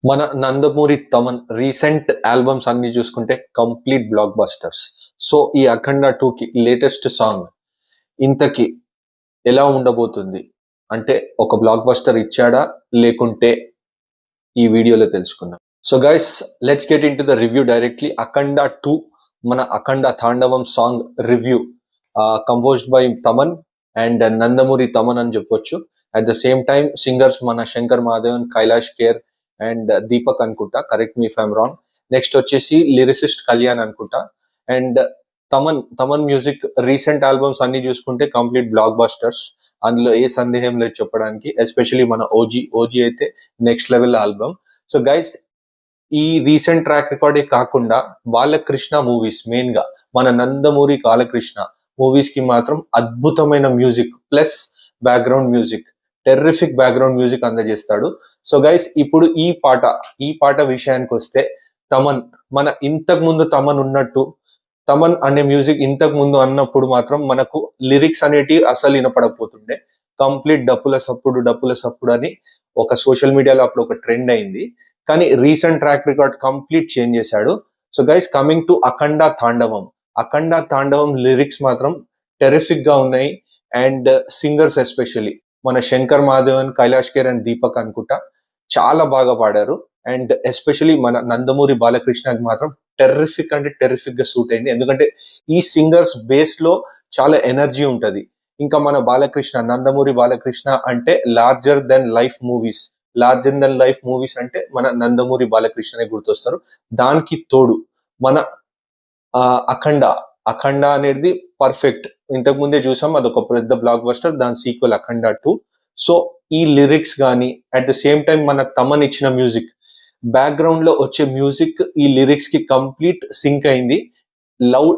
మన Nandamuri Thaman recent albums అన్ని చూసుకుంటే కంప్లీట్ బ్లాక్ బస్టర్స్. సో ఈ అఖండ 2కి లేటెస్ట్ సాంగ్ ఇంతకి ఎలా ఉండబోతుంది? అంటే ఒక బ్లాక్ బస్టర్ ఇచ్చాడా? లేకుంటే ఈ వీడియోలో తెలుసుకుందాం. So guys, let's get into the review directly. Akhanda 2 మన Akhanda Thandavam song review composed by Thaman and Nandamuri Thaman అని చెప్పొచ్చు. At the same time singers మన శంకర్ మహాదేవన్, కైలాష్ కేర్ అండ్ దీపక్ అనుకుంటా, correct me if I'm wrong. Next వచ్చేసి లిరిసిస్ట్ కళ్యాణ్ అనుకుంటా. And Thaman music recent albums అన్ని చూసుకుంటే కంప్లీట్ బ్లాక్ బస్టర్స్, అందులో ఏ సందేహం లేదు చెప్పడానికి. ఎస్పెషలీ మన ఓజీ అయితే next level album. So guys, ఈ రీసెంట్ ట్రాక్ రికార్డే కాకుండా బాలకృష్ణ మూవీస్, మెయిన్ గా మన నందమూరి బాలకృష్ణ మూవీస్ కి మాత్రం అద్భుతమైన music plus background music, terrific background music అందజేస్తాడు. సో గైస్, ఇప్పుడు ఈ పాట విషయానికి వస్తే, తమన్ మన ఇంతకు ముందు తమన్ ఉన్నట్టు, తమన్ అనే మ్యూజిక్ ఇంతకు ముందు అన్నప్పుడు మాత్రం మనకు లిరిక్స్ అనేటివి అసలు వినపడకపోతుండే. కంప్లీట్ డప్పుల సప్పుడు అని ఒక సోషల్ మీడియాలో అప్పుడు ఒక ట్రెండ్ అయింది. కానీ recent track record complete change చేశాడు. సో గైస్, కమింగ్ టు అఖండ తాండవం లిరిక్స్ మాత్రం టెరిఫిక్ గా ఉన్నాయి. అండ్ సింగర్స్ ఎస్పెషల్లీ మన శంకర్ మహాదేవన్, కైలాష్ కేర్ అండ్ దీపక్ అనుకుంటా చాలా బాగా పాడారు. అండ్ ఎస్పెషలీ మన నందమూరి బాలకృష్ణకి మాత్రం టెర్రిఫిక్ అంటే టెర్రిఫిక్ గా సూట్ అయింది. ఎందుకంటే ఈ సింగర్స్ బేస్ లో చాలా ఎనర్జీ ఉంటది. ఇంకా మన నందమూరి బాలకృష్ణ అంటే లార్జర్ దెన్ లైఫ్ మూవీస్ అంటే మన నందమూరి బాలకృష్ణనే గుర్తొస్తారు. దానికి తోడు మన అఖండ అనేది పర్ఫెక్ట్. ఇంతకు ముందే చూసాం, అదొక పెద్ద బ్లాక్ బస్టర్. దాని సీక్వెల్ అఖండ 2. సో ఈ లిరిక్స్ కానీ, అట్ ద సేమ్ టైం మన తమన్ ఇచ్చిన మ్యూజిక్, బ్యాక్గ్రౌండ్ లో వచ్చే మ్యూజిక్ ఈ లిరిక్స్ కి కంప్లీట్ సింక్ అయింది.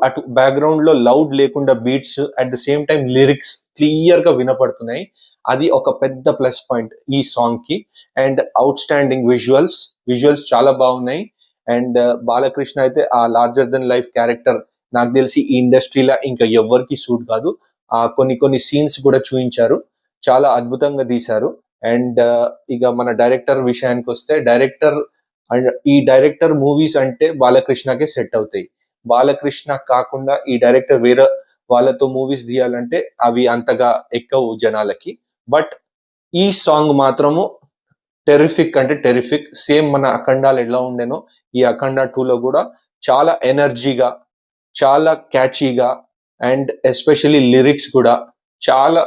అటు బ్యాక్గ్రౌండ్ లో లౌడ్ లేకుండా beats, at the same time lyrics clear గా వినపడుతున్నాయి. అది ఒక పెద్ద ప్లస్ పాయింట్ ఈ సాంగ్ కి. అండ్ అవుట్ స్టాండింగ్ విజువల్స్ చాలా బాగున్నాయి. అండ్ బాలకృష్ణ అయితే ఆ లార్జర్ దెన్ లైఫ్ క్యారెక్టర్ నాకు తెలిసి ఈ ఇండస్ట్రీలో ఇంకా ఎవ్వరికి సూట్ కాదు. కొన్ని సీన్స్ కూడా చూపించారు, చాలా అద్భుతంగా తీశారు. అండ్ ఇక మన డైరెక్టర్ విషయానికి వస్తే, ఈ డైరెక్టర్ మూవీస్ అంటే బాలకృష్ణకే సెట్ అవుతాయి. బాలకృష్ణ కాకుండా ఈ డైరెక్టర్ వేరే వాళ్ళతో మూవీస్ తీయాలంటే అవి అంతగా ఎక్కవు జనాలకి. బట్ ఈ సాంగ్ మాత్రము టెరిఫిక్ అంటే టెరిఫిక్. సేమ్ మన అఖండాలు ఎలా ఉండేనో ఈ అఖండ 2లో కూడా చాలా ఎనర్జీగా, చాలా క్యాచీగా, అండ్ ఎస్పెషల్లీ లిరిక్స్ కూడా చాలా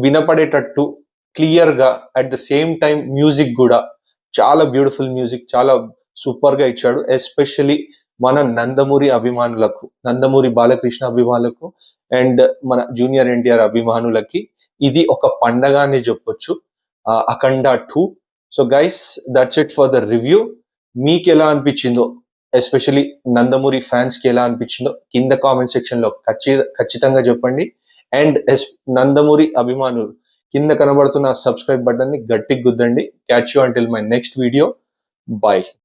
వినపడేటట్టు క్లియర్ గా, at the same time music కూడా చాలా బ్యూటిఫుల్ మ్యూజిక్, చాలా సూపర్ గా ఇచ్చాడు. ఎస్పెషల్లీ మన నందమూరి బాలకృష్ణ అభిమానులకు అండ్ మన జూనియర్ ఎన్టీఆర్ అభిమానులకి ఇది ఒక పండగ అని చెప్పొచ్చు, అఖండ 2. So guys, that's it for the review. మీకు ఎలా అనిపించిందో, ఎస్పెషల్లీ నందమూరి ఫ్యాన్స్ కి ఎలా అనిపించిందో కింద కామెంట్ సెక్షన్ లో ఖచ్చితంగా చెప్పండి. అండ్ నందమూరి అభిమానులు కింద కనబడుతున్న సబ్స్క్రైబ్ బటన్ ని గట్టిగా గుద్దండి. Catch you until my next video. By.